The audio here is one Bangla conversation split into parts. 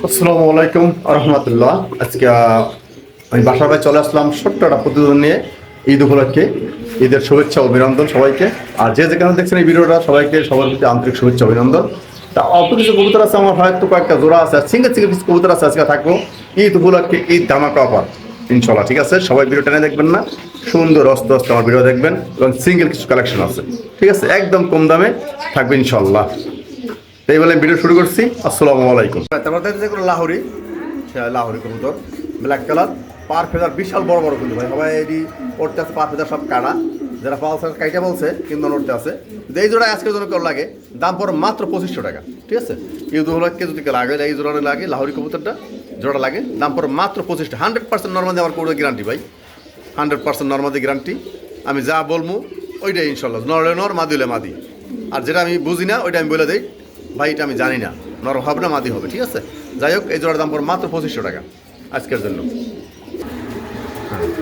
আসসালামু আলাইকুম রহমতুল্লাহ। আজকে আমি বাসার ভাই চলে আসলাম ছোট্ট একটা প্রতিবেদন নিয়ে ঈদ উপলক্ষে। ঈদের শুভেচ্ছা অভিনন্দন সবাইকে। আর যে যেখানে দেখছেন এই ভিডিওটা সবাইকে সবার প্রতি আন্তরিক শুভেচ্ছা অভিনন্দন। তা অল্প কিছু কবুতর আছে, আমার হয়তো কয়েকটা জোড়া আছে, সিঙ্গেল সিঙ্গেল কিছু কবুতর আছে। আজকে থাকবো ঈদ উপলক্ষে ঈদ ধামাকা অফার ইনশাল্লাহ। ঠিক আছে, সবাই ভিডিও টেনে দেখবেন না, সুন্দর অস্ত অস্ত আমার ভিডিও দেখবেন এবং সিঙ্গেল কিছু কালেকশন আছে। ঠিক আছে, একদম কম দামে থাকবে ইনশাল্লাহ। এই বলে ভিডিও শুরু করছি। আসসালামু আলাইকুম। তারপর দেখতে লাহোরি, লাহোরি কবুতর ব্ল্যাক কালার, পার ফেদার বিশাল বড় বড় কিন্তু ভাই সবাই এটি পড়তে আছে। পার ফেদার সব কাটা, যারা পালসার কাইটা বলছে কিন্তু নড়তে আছে। এই জোড়া আজকের জন্য কেউ লাগে, দাম পড়ে মাত্র 2500 টাকা। ঠিক আছে, এই দুলাখকে যদি লাগে, এই জোড়া লাগে লাহোরি কবুতরটা জোড়া লাগে, দাম পড়ে মাত্র 2500। 100% নর্মালি আমার করে গ্যারান্টি ভাই, 100% নর্মালি গ্যারান্টি। আমি যা বলবো ওইটাই ইনশাল্লাহ, নড়লে নর মাদি হলে মাদি। আর যেটা আমি বুঝি না ওইটা আমি বলে দিই ভাই, এটা আমি জানি না, নরম হবে না মাদি হবে। ঠিক আছে, যাই হোক এই জোড়ার দাম পড়ে মাত্র 2500 টাকা আজকের জন্য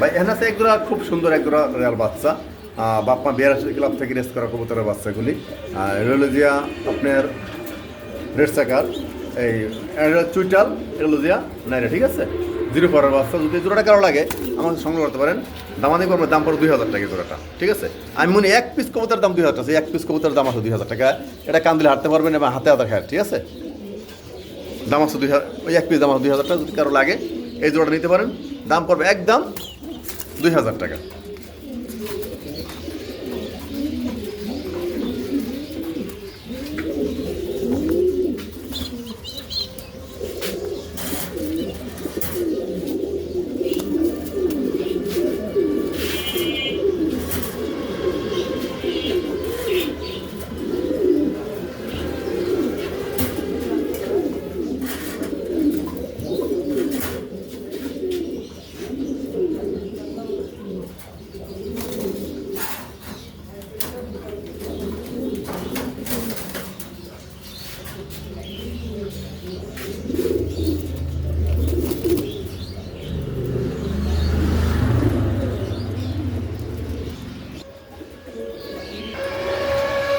ভাই। এখানে আছে এক জোড়া খুব সুন্দর এক জোড়া রেয়াল বাচ্চা, বাপ্পা বিয়ার ক্লাব থেকে রেস্ট করা কবুতরের বাচ্চাগুলি। রেলোজিয়া আপনার রেড সাকার, এই চুইটাল রেলোজিয়া নাইরা। ঠিক আছে, 04 বাচ্চা। যদি জোড়াটা কারো লাগে আমাকে সংগ্রহ করতে পারেন, দামাদি করবো, দাম পড়ে 2000 টাকা জোড়াটা। ঠিক আছে, আমি মনে এক পিস কবুতর দাম 2000 টাকা, এক পিস কবুতর দাম আছে 2000 টাকা। এটা কান দিলে হাঁটতে পারবেন এবং হাতে হাতে খায়। ঠিক আছে, দাম আছে 2000, ওই এক পিস দাম আছে 2000 টাকা। যদি কারো লাগে এই জোড়াটা নিতে পারেন, দাম পড়বে একদম 2000 টাকা।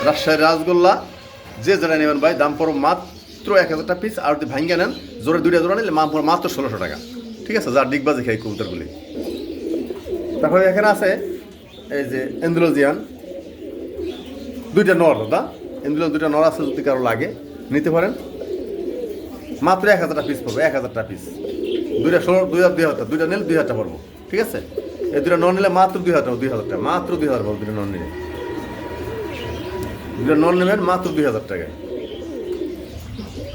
রাজশাহীর রাসগোল্লা যে জোড়া নেবেন ভাই, দাম পড়ো মাত্র 1000 টাকা পিস। আর যদি ভাঙ্গে নেন জোরে দুইটা জোড়া নিলে দাম পড়ো মাত্র 1600 টাকা। ঠিক আছে, যার ডিগবাজি খাই কবুতরগুলি। তারপরে এখানে আছে এই যে এন্ডোলজিয়ান দুইটা নর, দাদা এন্ডোলজিয়ান দুইটা নর আছে, যদি কারো লাগে নিতে পারেন, মাত্র 1000 টাকা পিস পড়বে, 1000 টাকা পিস। দুইটা 16, 2000, দুইটা নিলে 2000 টাকা পড়বো। ঠিক আছে, এই দুইটা নর নিলে মাত্র 2000 টাকা, 2000 টাকা মাত্র 2000 পড়বে। দুইটা নর নিলে, দুটো নন নেবেন মাত্র 2000 টাকায়।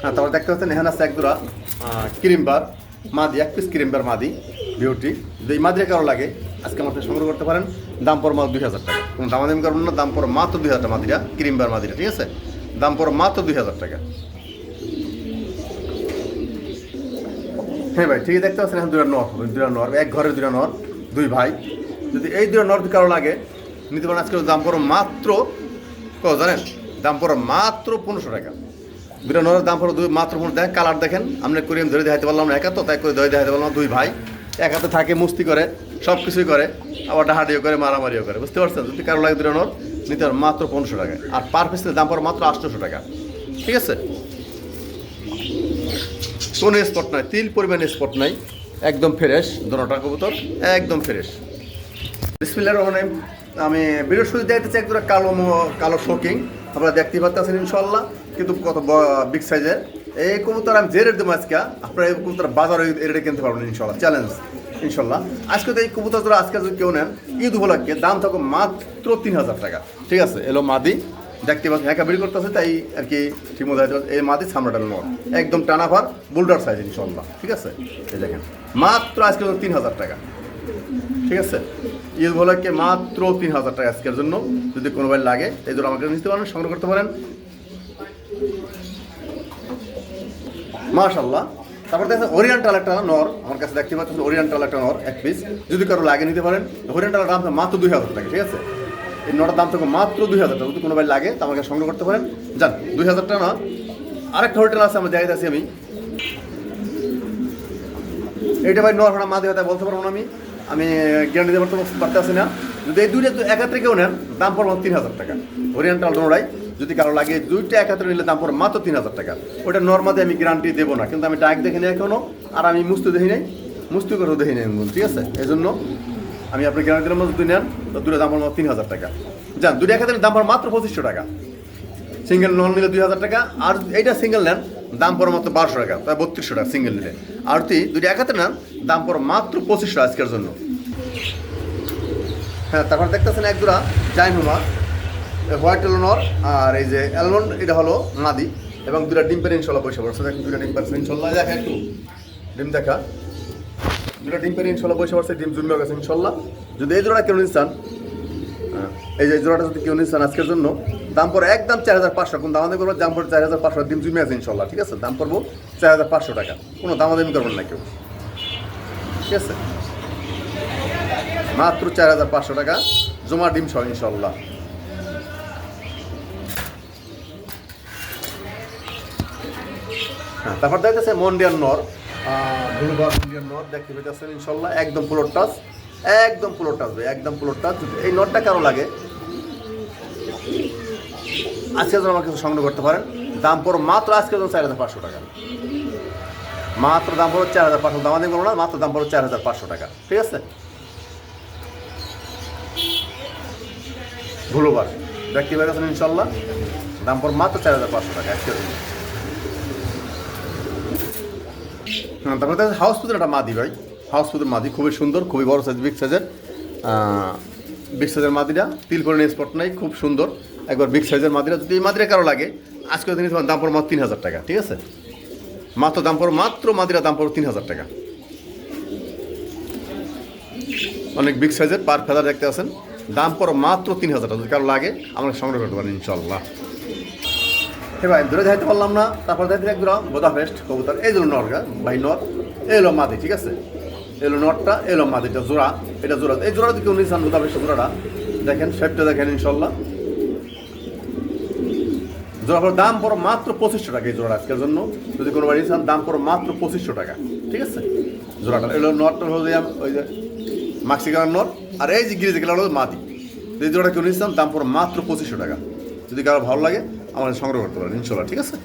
হ্যাঁ, তারপর দেখতে পাচ্ছেন এখানে আছে এক জোড়া ক্রিমবার মাদি, এক পিস ক্রিমবার মাদি বিউটি। যদি এই মাদিরা কারো লাগে আজকে আমার সংগ্রহ করতে পারেন, দাম পড়ো মাত্র 2000 টাকা। কোনো দামাদামি করবেন না, দাম পড়ো মাত্র 2000 টাকা মাদিরা, ক্রিমবার মাদিরা। ঠিক আছে, দাম পড়ো মাত্র 2000 টাকা। হ্যাঁ ভাই, ঠিকই দেখতে পাচ্ছেন এখন দুটা নর, এক ঘরের দুটা নর, দুই ভাই। যদি এই দুটা নর কারো লাগে নিতে পারেন, আজকে দাম পড়ো মাত্র কত জানেন, দাম পড়ো মাত্র 1500 টাকা। দুটা নরের দাম পড়ো মাত্র 15। দেখেন কালার দেখেন, আমরা করিম ধরে দেখাতে পারলাম না, একা তো তাই করে ধরে দেখাতে পারলাম। দুই ভাই এক হাতে থাকে, মুস্তি করে, সব কিছুই করে, আবার ডাহাডিও করে, মারামারিও করে, বুঝতে পারছেন। যদি কারো লাগে দুটা নর নিতে পারেন মাত্র 1500 টাকায়। আর পার পিসের দাম পড়ো মাত্র 800 টাকা। ঠিক আছে, কোনো স্পট নাই, তিল পরিমাণ স্পট নাই, একদম ফ্রেশ দোনোটা কবুতর, একদম ফ্রেশ। বিসমিল্লাহির রহমানির রহিম। আমি ভিডিওর শুরু দেখতেছি এক জোড়া কালো শোকিং, আপনারা দেখতেই পাচ্ছেন ইনশাল্লাহ, কিন্তু কত বিগ সাইজের এই কবুতর। আমি যে রেট দেবো আজকে, আপনারা এই কবুতর বাজারে এই রেটে কিনতে পারবেন ইনশাল্লাহ, চ্যালেঞ্জ ইনশাল্লাহ। আজকে তো এই কবুতর জোড়া আজকে যদি কেউ নেন ঈদ উপলক্ষে দাম থাকবে মাত্র 3000 টাকা। ঠিক আছে, এলো মাদি, দেখতে পাচ্ছেন একা বের করতেছে, তাই আর কি ঠিক মতো এই মাদি সামরাটার নর, একদম টানাফার বুলডার সাইজ ইনশাল্লাহ। ঠিক আছে, এই দেখেন মাত্র আজকে 3000 টাকা। ঠিক আছে, ঈদ উপলক্ষে মাত্র 3000 টাকা আজকের জন্য। যদি কোনো ভাই লাগে এই জন্য আমাকে নিতে পারেন, সংগ্রহ করতে পারেন মাশাআল্লাহ। তারপর দেখেন ওরিয়েন্টাল একটা নর আমার কাছে দেখতে পাচ্ছেন, ওরিয়েন্টাল একটা নর এক পিস, যদি কারো লাগে নিতে পারেন। ওরিয়েন্টালের দাম মাত্র 2000 টাকা। ঠিক আছে, এই নটার দাম থেকে মাত্র 2000 টাকা। যদি কোনো ভাই লাগে তা আমাকে সংগ্রহ করতে পারেন, যান 2000 টাকা না। আরেকটা হোটেল আছে আমরা দেখাইতেছি আমি, এইটা ভাই নর ভাড়া মাঝে বলতে পারবো না, আমি গ্যারান্টি দিতে পারতে আসি না। যদি এই দুইটা একাত্রে কেউ নেন দাম পড়বো 3000 টাকা। ওরিয়েন্টাল দোনোটাই যদি কারো লাগে দুইটা এক হাতে নিলে দাম পড়ে মাত্র 3000 টাকা। ওটা নর্মালি আমি গ্যারান্টি দেবো না, কিন্তু আমি ডাক দেখি নাই এখনো, আর আমি মুস্তি দেখি নাই, মুস্তি করেও দেখি নাই, ঠিক আছে? এই জন্য আমি আপনার গ্যারান্টির মধ্যে যদি নেন তো দুটো দাম পড়ে 3000 টাকা। যান, দুটো এক হাতে দাম পড়ে মাত্র 2500 টাকা। সিঙ্গেল নন নিলে 2000 টাকা, আর এইটা সিঙ্গেল নেন দাম পড়ে মাত্র 1200 টাকা, তাই 3200 টাকা সিঙ্গেল নিলে। আর দুটো এক হাতে নেন দাম পড়ে মাত্র 2500 আজকের জন্য। হ্যাঁ, তারপর দেখতেছেন এক জোড়া জাইনুমা হোয়াইট এলোনর, আর এই যে অ্যালমন্ড এটা হলো মাদি, এবং দুটা ডিম পেরে ইনশাল্লাহ বসে পড়ছে। দেখেন দুটা ডিম পারছে ইনশাল্লাহ, দেখা একটু ডিম দেখা, দুটা ডিম পেরে ইনশাল্লাহ বসে পড়ছে, ডিম জন্মে গেছে ইনশাল্লাহ। যদি এই জোড়াটা কেউ নিচ্ছেন, এই যে জোড়াটা যদি কেউ নিচ্ছেন আজকের জন্য দাম পড়ে একদম 4500, কোনো দামাদামি করবো, দাম পড়ে 4500, ডিম জন্মে আছে ইনশাল্লাহ, ঠিক আছে? দাম পড়বো 4500 টাকা, কোনো দামাদামি করবেন না কেউ, ঠিক আছে? মাত্র 4500 টাকা জমা ডিম সহ ইনশাল্লাহ। হ্যাঁ, তারপর দেখতেছে মন্ডিয়ান নর, ব্লুবার মন্ডিয়ান নর দেখতে পেতেছেন ইনশাল্লাহ, একদম পুরো টাচ, একদম পুরো টাচ ভাই, একদম পুরো টাচ। এই নটটা কারো লাগে আজকের জন্য আমার কিছু সংগ্রহ করতে পারেন, দাম পড়ো মাত্র আজকের জন্য 4500 টাকা, মাত্র দাম পড়ো 4500, দামাদামি করবো না, মাত্র দাম পড়ো 4500 টাকা, ঠিক আছে? ব্লুবার দেখতে পেতেছেন ইনশাল্লাহ, দাম পড়ো মাত্র 4500 টাকা আজকের জন্য। হ্যাঁ, তারপরে হাউসফুলের একটা মাদি ভাই, হাউসফুলের মাদি খুবই সুন্দর, খুবই বড় সাইজ, বিগ সাইজের, বিগ সাইজের মাদিটা, তিল করে স্পট নাই, খুব সুন্দর একবার বিগ সাইজের মাদিরা। যদি এই মাদিরা কারো লাগে আজকে দিন দাম পড়ো মাত্র 3000 টাকা, ঠিক আছে? মাত্র দাম পড়ো, মাত্র মাদিরা দাম পড়ো 3000 টাকা। অনেক বিগ সাইজের পার ফেদার দেখতে আছেন, দাম পড়ো মাত্র 3000 টাকা। যদি কারো লাগে আমরা সংগ্রহ করতে পারেন ইনশাল্লাহ। হ্যাঁ ভাই, দূরে যাইতে পারলাম না, তারপর দেখতে একদম বোদা ফেস্ট কবুতর, এই জন্য নর ভাই, নর এলো মাদি, ঠিক আছে? এলো নটটা, এলো মাদিটা, জোড়া, এটা জোড়া। এই জোড়াটা কেউ নিয়েছেন বোদা ফেস্ট জোড়াটা, দেখেন শেপটা দেখেন ইনশাল্লাহ। জোড়া পর দাম পড়ো মাত্র 2500 টাকা এই জোড়া আজকের জন্য। যদি কোনো বাড়ি নিয়েছেন দাম পড়ো মাত্র 2500 টাকা, ঠিক আছে? জোড়াটা এলো নটটা হলো ওই যে মাক্সি কালার নট, আর এই যে গিরিজি কালার হলো মাদি। এই জোড়াটা কেউ নিয়েছিলাম দাম পড়ো মাত্র 2500 টাকা। যদি কারো ভালো লাগে আমাদের সংগ্রহ করতে পারেন ইনশাল্লাহ, ঠিক আছে?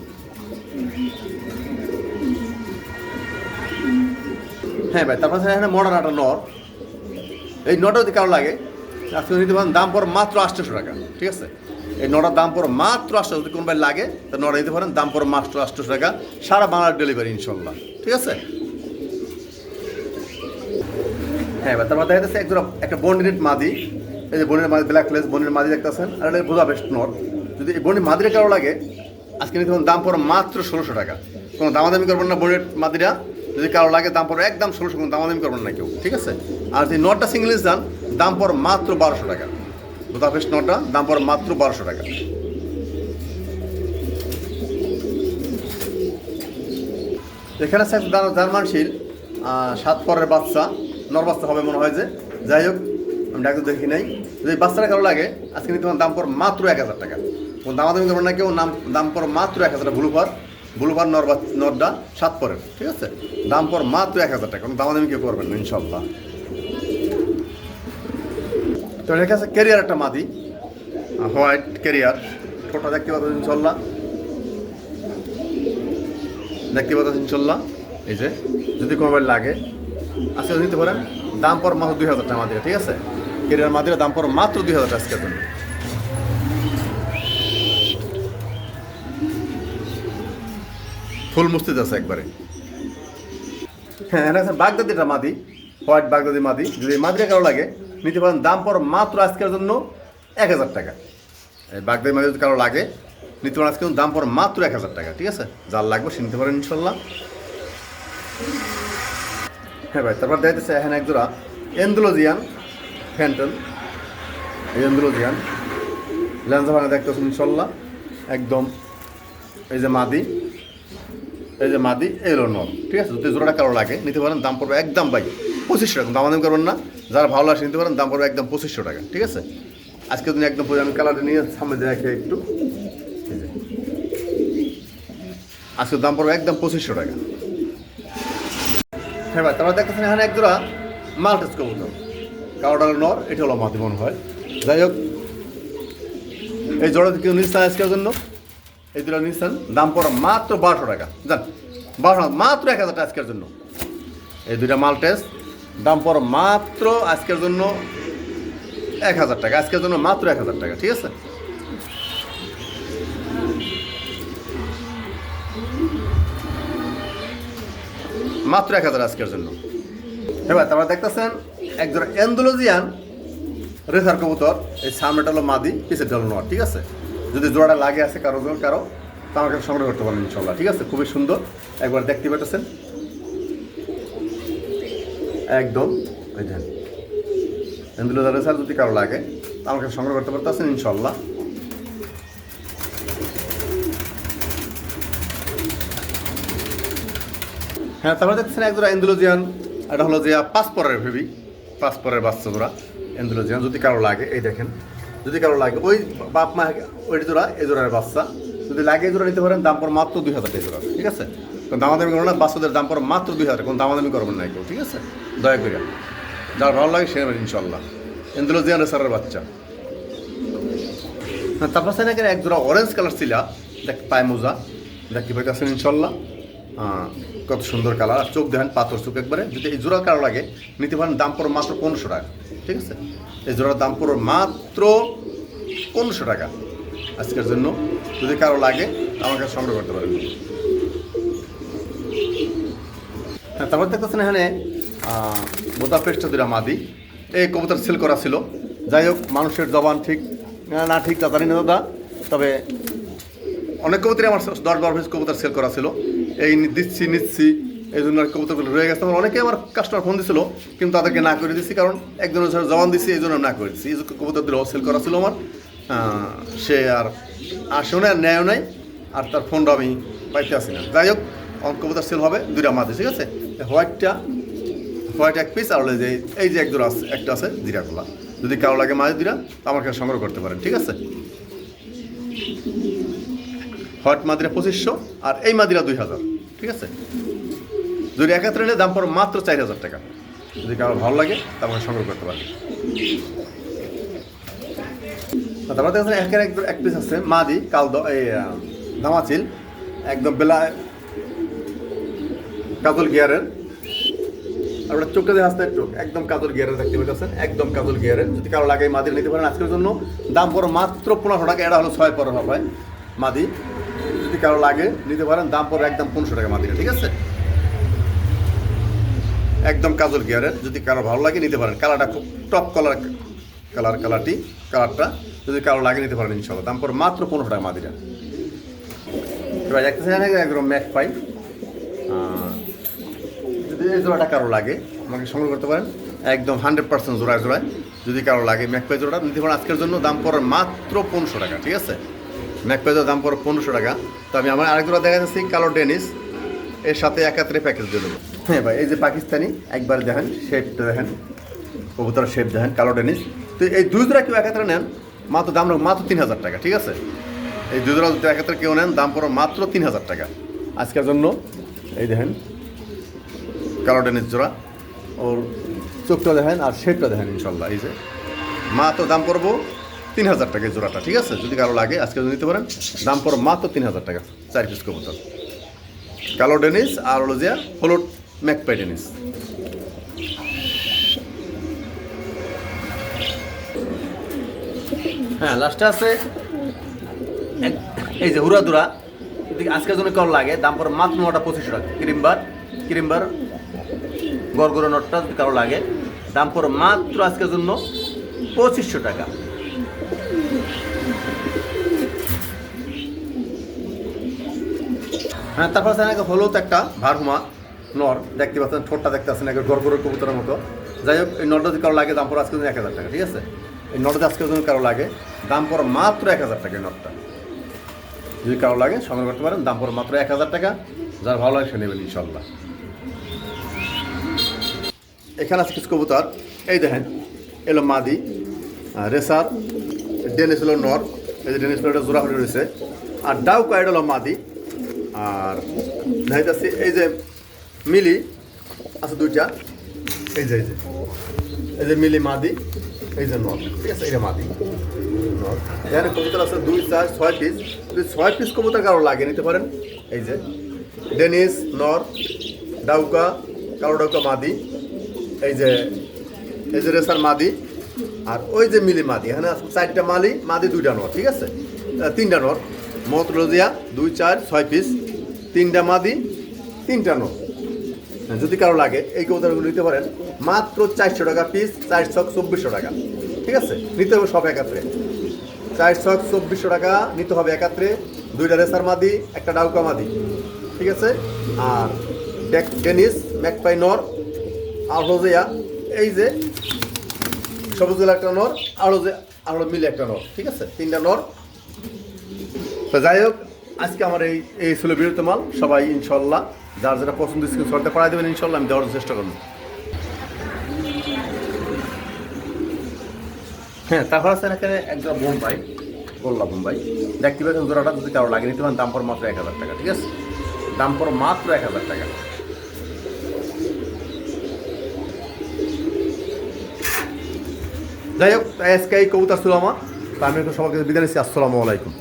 হ্যাঁ ভাই, তারপর এখানে মডার্ন একটা নর, এই নটা যদি কারো লাগে আজকে নিতে পারেন, দাম পড়ো মাত্র 800 টাকা, ঠিক আছে? এই নটার দাম পড়ো মাত্র 800, যদি কোনো ভাই লাগে তা নটা নিতে পারেন, দাম পড়ো মাত্র 800 টাকা, সারা বাংলার ডেলিভারি ইনশাল্লাহ, ঠিক আছে? হ্যাঁ ভাই, তারপর দেখা যাচ্ছে একটা বন্ডিনেট মাদি, এই যে বন্ডিনেট মাদি, ব্ল্যাক লেস বন্ডিনেট মাদি দেখতেছেন, আর এটা বোঝা বেস্ট নর। যদি এই বন্ডিনেট মাদিরা কারো লাগে আজকে নিতে পারেন, দাম পড়ো মাত্র 1600 টাকা, কোনো দামাদামি করবেন না। বন্ডিনেট মাদিরা যদি কারো লাগে দাম পড়ো একদম 1600, কোনো দামাদামি করবেন না কেউ, ঠিক আছে? আর যদি নটটা সিঙ্গেল যান দাম পড়ো মাত্র 1200 টাকা, বোঝা বেস্ট নটটা দাম পড়ো মাত্র 1200 টাকা। এখানে আছে জার্মান শিল, 7 পরের বাচ্চা, নর বাচ্চা হবে মনে হয়, যে যাই হোক আমি ডাক্তার দেখি নাই। যদি বাচ্চাটা কারো লাগে আজকে নিতে দাম পড়ো মাত্র 1000 টাকা, কোনো দামাদামি করবেন না কেউ, দাম পড়ো মাত্র 1000 টাকা। ব্লুবার নরটা 7 পরের, ঠিক আছে? দাম পড়ো মাত্র 1000 টাকা, কোনো দামাদামি কেউ করবেন না ইনশাল্লাহ। তো এর কাছে ক্যারিয়ার একটা মাদি, হোয়াইট ক্যারিয়ার, ছোটটা দেখতে পাচ্ছেন ইনশাল্লাহ, দেখতে পাচ্ছেন ইনশাল্লাহ। এই যে যদি কোনো লাগে আজকে নিতে পারেন, দাম পড়ো মাত্র 2000 টাকা মাদিরা, ঠিক আছে? ক্যারিয়ার মাদিরা দাম পড়ো মাত্র 2000 টাকা আজকের জন্য। ফুল মুস্তিদ আছে একবারে। হ্যাঁ, এটা আছে বাগদাদিটা মাদি, হোয়াইট বাগদাদি মাদি। যদি মাদিরা কারো লাগে নিতে পারেন, দাম পড়ো মাত্র আজকের জন্য 1000 টাকা। এই বাগদাদি মাদি যদি কারো লাগে নিতে পারেন, আজকে দাম পড়ো মাত্র 1000 টাকা, ঠিক আছে? যার লাগবে সে নিতে পারেন ইনশাল্লাহ। হ্যাঁ ভাই, তারপর দেখতেছে এখানে এক জোড়া এন্ডোলজিয়ান ফ্যান্টন, এই এন্ডোলজিয়ান ল্যান্সা ভাঙা দেখতেছেন ইনশাল্লাহ, একদম এই যে মাদি, এই যে মাদি, এলো নর, ঠিক আছে? যদি জোড়াটা কারো লাগে নিতে পারেন, দাম পড়বে একদম ভাই 2500 টাকা, দামাদামি করবেন না। যারা ভালো আসে নিতে পারেন, দাম পড়বে একদম 2500 টাকা, ঠিক আছে? আজকের দিন একদম আমি কালারটা নিয়ে সামনে দেখে একটু, আজকের দাম পড়বে একদম 2500 টাকা। হ্যাঁ ভাই, তারপর দেখতেছেন এখানে এক জোড়া মাল্টেস কবুতর, কারোটা নর, এটা হলো মাদি মনে হয়। যাই হোক এই জোড়া কেউ নিচ্ছেন আজকের জন্য, এই দুটো নিচ্ছেন, দাম পড়ে মাত্র 1200 টাকা। জান 1200 মাত্র 1000 টাকা আজকের জন্য। এই দুইটা মাল্টেস দাম পড়ে মাত্র আজকের জন্য 1000 টাকা, আজকের জন্য মাত্র 1000 টাকা, ঠিক আছে। মাত্র 1000 আজকের জন্য। এবার তারপর দেখতেছেন একজন অ্যান্ডালুজিয়ান রেসার কবুতর, এই সামনেটা হলো মাদি, পিছেরটা হলো নর, ঠিক আছে। যদি জোড়াটা লাগে আছে কারো তো আমাকে সংগ্রহ করতে পারবেন ইনশাল্লাহ, ঠিক আছে। খুবই সুন্দর, একবার দেখতে পাচ্ছেন একদম। এই দেখেন অ্যান্ডালুজিয়ান রেসার যদি কারো লাগে তো আমাকে সংগ্রহ করতে পারতেছেন ইনশাল্লাহ। হ্যাঁ, তারপরে দেখছেন এক জোড়া অ্যান্ডালুজিয়ান, এটা হলো যে 5 পরের ভেবি, 5 পরের বাচ্চা জোড়া অ্যান্ডালুজিয়ান। যদি কারো লাগে, এই দেখেন, যদি কারো লাগে ওই বাপ মা ওই জোড়া, এই জোড়ার বাচ্চা যদি লাগে এই জোড়া নিতে পারেন, দাম পর মাত্র 2000 টাকা জোড়া, ঠিক আছে। কোনো দামাদামি করবো না, বাচ্চাদের দাম পর মাত্র 2000 টাকা, কোনো দামাদামি করবেন না কেউ, ঠিক আছে। দয়া করে যার ভালো লাগে সে নেবেন ইনশাল্লাহ। অ্যান্ডালুজিয়ান রেসারের বাচ্চা। তারপর সে নাকি এক জোড়া অরেঞ্জ কালার ছিল, দেখ পায়ে মোজা দেখতে পাইতেছেন ইনশাল্লাহ। কত সুন্দর কালার, আর চোখ দেখেন পাথর চোখ একবারে। যদি এই জোড়া কারো লাগে নিতে পারেন, দাম পড়ো মাত্র 1500 টাকা, ঠিক আছে। এই জোড়ার দাম পড়ো মাত্র 1500 টাকা আজকের জন্য। যদি কারো লাগে আমাকে সংগ্রহ করতে পারেন। হ্যাঁ, তারপর দেখতেছেন এখানে বোদাপেস্ট দুটা মাদি, এই কবুতর সেল করা ছিল। যাই হোক, মানুষের জবান ঠিক না ঠিক তা জানি না দাদা, তবে অনেক কবুতরই আমার 10-12 পিস কবুতর সেল করা ছিল। এই নিচ্ছি এই জন্য কবুতরগুলো রয়ে গেছে। আমার অনেকে আমার কাস্টমার ফোন দিছিল, কিন্তু তাদেরকে না করে দিচ্ছি, কারণ একজনের জবান দিচ্ছি, এই জন্য না করে দিচ্ছি। এই কবুতরগুলো সেল করা ছিল আমার, সে আর আসেও না, নেয়ও নাই, আর তার ফোনটা আমি পাইতে আসি না। যাই হোক, আমার কবুতর সেল হবে দুইটা মাঝে, ঠিক আছে। হোয়াইট এক পিস, আর যে এই যে একজোড়া আছে, একটা আছে জিরা গোলা। যদি কারো লাগে মাঝে দুইটা তো আমার কাছে সংগ্রহ করতে পারেন, ঠিক আছে। হোয়াইট মাদিরা 2500 আর এই মাদিরা 2000, ঠিক আছে। যদি একাত্রে নিলে দাম পড়ে মাত্র 4000 টাকা। যদি কারো ভালো লাগে তা আমাকে সংগ্রহ করতে পারেন। তারপর দেখছেন একের এক পিস আছে মাদি এই দামাচিল, একদম বেলা কাজল গিয়ারের, আর ওটা চোখটা দিয়ে আসতে চোখ একদম কাজল গিয়ারের দেখতে পাচ্ছেন, একদম কাজল গিয়ারের। যদি কারো লাগে মাদি নিতে পারেন আজকের জন্য, দাম পড়ে মাত্র 1500 টাকা। এটা হলো 6 পরের হবে মাদি, যদি কারো লাগে নিতে পারেন, দাম পড়ে একদম 1500 টাকা মাদিটা, ঠিক আছে। একদম কাজল গিয়ারের, যদি কারো ভালো লাগে নিতে পারেন। কালারটা খুব টপ কালারটা যদি কারো লাগে নিতে পারেন ইনশাল্লাহ। দাম পড়ে মাত্র 1500 টাকা মাদিটা। এবার দেখতেছেন একদম ম্যাক পাই, যদি এই জোড়াটা কারো লাগে আমাকে সংগ্রহ করতে পারেন, একদম 100% জোড়ায়। যদি কারো লাগে ম্যাক পাই জোড়াটা নিতে পারেন আজকের জন্য, দাম পড়ে মাত্র 1500 টাকা, ঠিক আছে। ম্যাক পাইজের দাম পড়ে 1500 টাকা। তো আমি আমার আরেক জোড়া দেখা যাচ্ছি কালো ডেনিস, এর সাথে একাত্রে প্যাকেজ দিয়ে দেবো। হ্যাঁ ভাই, এই যে পাকিস্তানি একবার দেখেন, শেপটা দেখেন, কবুতরের শেপ দেখেন, কালো ডেনিস। তো এই দুই জোড়া কেউ একাত্রে নেন দাম মাত্র 3000 টাকা, ঠিক আছে। এই দুই জোড়া যদি একাত্রে কেউ নেন দাম পড়ে মাত্র 3000 টাকা আজকের জন্য। এই দেখেন কালো ডেনিস জোড়া, ওর চোখটা দেখেন আর শেপটা দেখেন ইনশাল্লাহ। এই যে মাত্র দাম পড়বো 3000 টাকা এই জোড়াটা, ঠিক আছে। যদি কারো লাগে আজকে নিতে পারেন, দাম পড়ে মাত্র 3000 টাকা 4 পিস কবুতর, কালো ডেনিস আর হলো যে হলুদ ম্যাকপাই ডেনিস। হ্যাঁ, লাস্টে আছে এই যে হুরাদুরা, যদি আজকের জন্য কারো লাগে দাম পড়ে মাত্র 2500 টাকা। ক্রিমবার গড়গড়ো নটটা যদি কারো লাগে দাম পড়ে মাত্র আজকের জন্য 2500 টাকা। হ্যাঁ, তারপর আছে হলুদ একটা ভারহুমা নর, দেখতে পাচ্ছেন ঠোঁটটা দেখতে পাচ্ছেন একবার গড়গড়ো কবুতরের মতো। যাই হোক, এই নটটা যদি কারো লাগে দাম পড়ে আজকের জন্য 1000 টাকা, ঠিক আছে। এই নটটা আজকের জন্য কারো লাগে দাম পড়ে মাত্র 1000 টাকা। এই নটটা যদি কারো লাগে সংগ্রহ করতে পারেন, দাম পড়ে মাত্র 1000 টাকা। যার ভালো লাগে সে নেবেন ইনশাল্লাহ। এখানে আছে কিছু কবুতর, এই দেখেন এলো মাদি রেসার, ডেনিস হলো নর, এই যে ডেনিস নরটা জোড়া হয়ে রয়েছে, আর ডাউ কাইড হলো মাদি। আর দেখাইতেছি এই যে মিলি আছে দুইটা, এই যে মিলি মাদি, এই যে নর, ঠিক আছে। এটা মাদি নর। এখানে কবুতর আছে 2, 4, 6 পিস। যদি 6 পিস কবুতর কারো লাগে নিতে পারেন। এই যে ডেনিস নর, ডাউকা, কালো ডাউকা মাদি, এই যে রেসার মাদি, আর ওই যে মিলি মাদি। এখানে আছে 4টা মাদি 2টা নর, ঠিক আছে? 3টা নর, মোট রোজিয়া 2, 4, 6 পিস, 3টা মাদি, 3টা নর। যদি কারো লাগে এই কবুতরগুলো নিতে পারেন মাত্র 400 টাকা পিস, 4 ছক 2400 টাকা, ঠিক আছে? নিতে হবে সব একাত্রে, 4 ছক 2400 টাকা নিতে হবে একাত্রে। 2টা রেসার মাদি, একটা ডাউকা মাদি, ঠিক আছে? আর ডেনিস, ম্যাকপাই নর, আর রোজিয়া, এই যে সবুজ একটা নর, আর মিলে একটা নর, ঠিক আছে? 3টা নর। তো যাই হোক, আজকে আমার এই ছিল বিরত মাল। সবাই ইনশাল্লাহ যার যেটা পছন্দ স্ক্রিনশটটা পাঠিয়ে দেবেন, ইনশাল্লাহ আমি দেওয়ার চেষ্টা করব। হ্যাঁ, তারপর আছে এখানে একটা বোম্বাই, গোল্লা বোম্বাই দেখতে পাচ্ছেন। জোড়াটা যদি কারো লাগিয়ে নিতে পারেন দাম পর মাত্র 1000 টাকা, ঠিক আছে? দাম পর মাত্র 1000 টাকা। যাই হোক, আজকে এই কবুতর ছিল আমার। তা আমি একটু সবার কাছে বিদায় নিচ্ছি। আসসালামু আলাইকুম।